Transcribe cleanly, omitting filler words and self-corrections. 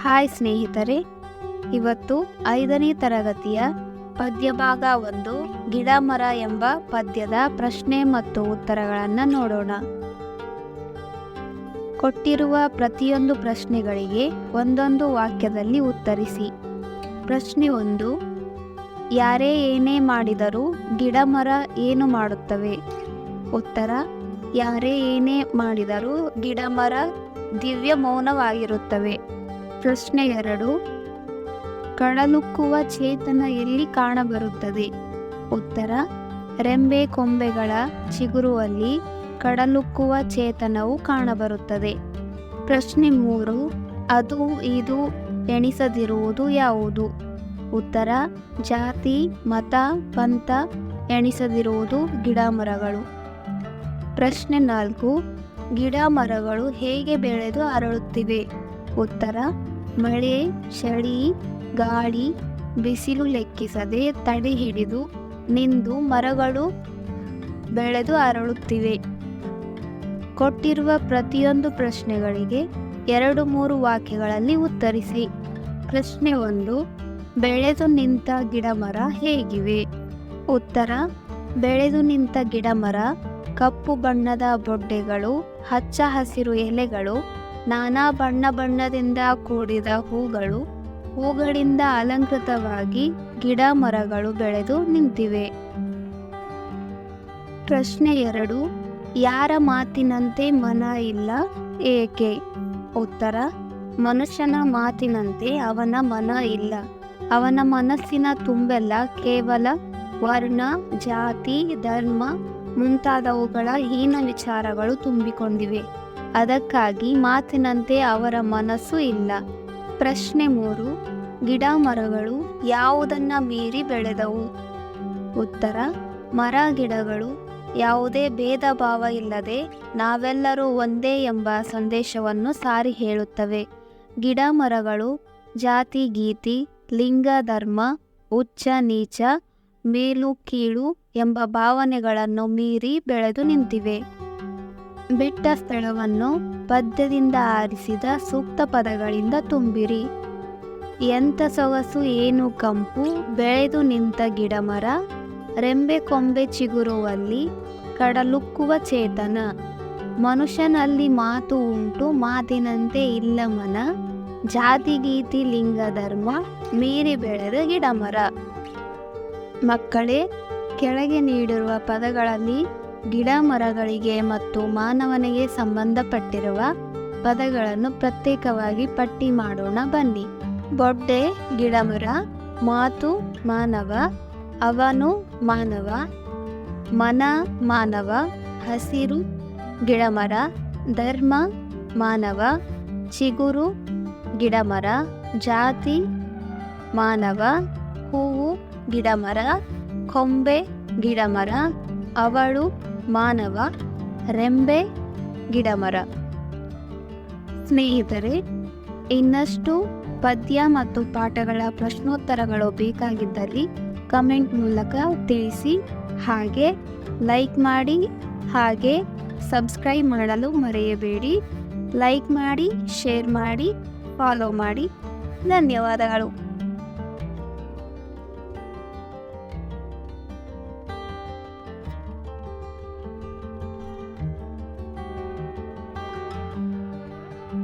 Hi ಸ್ನೇಹಿತರೆ, ಇವತ್ತು 5ನೇ ತರಗತಿಯ ಪದ್ಯಭಾಗ 1 ಗಿಡ ಮರ ಎಂಬ ಪದ್ಯದ ಪ್ರಶ್ನೆ ಮತ್ತು ಉತ್ತರಗಳನ್ನು ನೋಡೋಣ. ಕೊಟ್ಟಿರುವ ಪ್ರತಿಯೊಂದು ಪ್ರಶ್ನೆಗಳಿಗೆ ಒಂದೊಂದು ವಾಕ್ಯದಲ್ಲಿ ಉತ್ತರಿಸಿ. ಪ್ರಶ್ನೆ 1, ಯಾರೇ ಏನೇ ಮಾಡಿದರೂ ಗಿಡ ಮರ ಏನು ಮಾಡುತ್ತವೆ? ಉತ್ತರ: ಯಾರೇ ಏನೇ ಮಾಡಿದರೂ ಗಿಡ ಮರ ದಿವ್ಯ ಮೌನವಾಗಿರುತ್ತವೆ. ಪ್ರಶ್ನೆ 2, ಕಡಲುಕ್ಕುವ ಚೇತನ ಎಲ್ಲಿ ಕಾಣಬರುತ್ತದೆ? ಉತ್ತರ: ರೆಂಬೆ ಕೊಂಬೆಗಳ ಚಿಗುರುವಲ್ಲಿ ಕಡಲುಕ್ಕುವ ಚೇತನವು ಕಾಣಬರುತ್ತದೆ. ಪ್ರಶ್ನೆ 3, ಅದು ಇದು ಎಣಿಸದಿರುವುದು ಯಾವುದು? ಉತ್ತರ: ಜಾತಿ, ಮತ, ಪಂಥ ಎಣಿಸದಿರುವುದು ಗಿಡ ಮರಗಳು. ಪ್ರಶ್ನೆ 4, ಗಿಡ ಮರಗಳು ಹೇಗೆ ಬೆಳೆದು ಅರಳುತ್ತಿವೆ? ಉತ್ತರ: ಮಳೆ, ಚಳಿ, ಗಾಳಿ, ಬಿಸಿಲು ಲೆಕ್ಕಿಸದೆ ತಡೆ ಹಿಡಿದು ನಿಂದು ಮರಗಳು ಬೆಳೆದು ಅರಳುತ್ತಿವೆ. ಕೊಟ್ಟಿರುವ ಪ್ರತಿಯೊಂದು ಪ್ರಶ್ನೆಗಳಿಗೆ 2-3 ವಾಕ್ಯಗಳಲ್ಲಿ ಉತ್ತರಿಸಿ. ಪ್ರಶ್ನೆ 1, ಬೆಳೆದು ನಿಂತ ಗಿಡ ಮರ ಹೇಗಿವೆ? ಉತ್ತರ: ಬೆಳೆದು ನಿಂತ ಗಿಡ ಮರ ಕಪ್ಪು ಬಣ್ಣದ ಬೊಡ್ಡೆಗಳು, ಹಚ್ಚ ಹಸಿರು ಎಲೆಗಳು, ನಾನಾ ಬಣ್ಣದಿಂದ ಕೂಡಿದ ಹೂಗಳು, ಹೂಗಳಿಂದ ಅಲಂಕೃತವಾಗಿ ಗಿಡ ಮರಗಳು ಬೆಳೆದು ನಿಂತಿವೆ. ಪ್ರಶ್ನೆ 2, ಯಾರ ಮಾತಿನಂತೆ ಮನ ಇಲ್ಲ, ಏಕೆ? ಉತ್ತರ: ಮನುಷ್ಯನ ಮಾತಿನಂತೆ ಅವನ ಮನ ಇಲ್ಲ. ಅವನ ಮನಸ್ಸಿನ ತುಂಬೆಲ್ಲ ಕೇವಲ ವರ್ಣ, ಜಾತಿ, ಧರ್ಮ ಮುಂತಾದವುಗಳ ಹೀನ ವಿಚಾರಗಳು ತುಂಬಿಕೊಂಡಿವೆ. ಅದಕ್ಕಾಗಿ ಮಾತಿನಂತೆ ಅವರ ಮನಸ್ಸು ಇಲ್ಲ. ಪ್ರಶ್ನೆ 3, ಗಿಡ ಮರಗಳು ಯಾವುದನ್ನು ಮೀರಿ ಬೆಳೆದವು? ಉತ್ತರ: ಮರ ಗಿಡಗಳು ಯಾವುದೇ ಭೇದ ಭಾವ ಇಲ್ಲದೆ ನಾವೆಲ್ಲರೂ ಒಂದೇ ಎಂಬ ಸಂದೇಶವನ್ನು ಸಾರಿ ಹೇಳುತ್ತವೆ. ಗಿಡ ಮರಗಳು ಜಾತಿ ಗೀತಿ, ಲಿಂಗ ಧರ್ಮ, ಉಚ್ಚ ನೀಚ, ಮೇಲು ಕೀಳು ಎಂಬ ಭಾವನೆಗಳನ್ನು ಮೀರಿ ಬೆಳೆದು ನಿಂತಿವೆ. ಬಿಟ್ಟ ಸ್ಥಳವನ್ನು ಪದ್ಯದಿಂದ ಆರಿಸಿದ ಸೂಕ್ತ ಪದಗಳಿಂದ ತುಂಬಿರಿ. ಎಂಥ ಸೊಗಸು ಏನು ಕಂಪು, ಬೆಳೆದು ನಿಂತ ಗಿಡ ಮರ, ರೆಂಬೆ ಕೊಂಬೆ ಚಿಗುರುವಲ್ಲಿ ಕಡಲುಕ್ಕುವ ಚೇತನ, ಮನುಷ್ಯನಲ್ಲಿ ಮಾತು ಉಂಟು ಮಾತಿನಂತೆ ಇಲ್ಲ ಮನ, ಜಾತಿ ಗೀತಿ ಲಿಂಗ ಧರ್ಮ ಮೀರಿ ಬೆಳೆದ ಗಿಡ ಮರ. ಮಕ್ಕಳೇ, ಕೆಳಗೆ ನೀಡಿರುವ ಪದಗಳಲ್ಲಿ ಗಿಡ ಮರಗಳಿಗೆ ಮತ್ತು ಮಾನವನಿಗೆ ಸಂಬಂಧಪಟ್ಟಿರುವ ಪದಗಳನ್ನು ಪ್ರತ್ಯೇಕವಾಗಿ ಪಟ್ಟಿ ಮಾಡೋಣ ಬನ್ನಿ. ಬೊಡ್ಡೆ ಗಿಡಮರ, ಮಾತು ಮಾನವ, ಅವನು ಮಾನವ, ಮನ ಮಾನವ, ಹಸಿರು ಗಿಡಮರ, ಧರ್ಮ ಮಾನವ, ಚಿಗುರು ಗಿಡಮರ, ಜಾತಿ ಮಾನವ, ಹೂವು ಗಿಡಮರ, ಕೊಂಬೆ ಗಿಡಮರ, ಅವಳು ಮಾನವ, ರೆಂಬೆ ಗಿಡಮರ. ಸ್ನೇಹಿತರೆ, ಇನ್ನಷ್ಟು ಪದ್ಯ ಮತ್ತು ಪಾಠಗಳ ಪ್ರಶ್ನೋತ್ತರಗಳು ಬೇಕಾಗಿದ್ದಲ್ಲಿ ಕಮೆಂಟ್ ಮೂಲಕ ತಿಳಿಸಿ. ಹಾಗೆ ಲೈಕ್ ಮಾಡಿ, ಹಾಗೆ ಸಬ್ಸ್ಕ್ರೈಬ್ ಮಾಡಲು ಮರೆಯಬೇಡಿ. ಲೈಕ್ ಮಾಡಿ, ಶೇರ್ ಮಾಡಿ, ಫಾಲೋ ಮಾಡಿ. ಧನ್ಯವಾದಗಳು.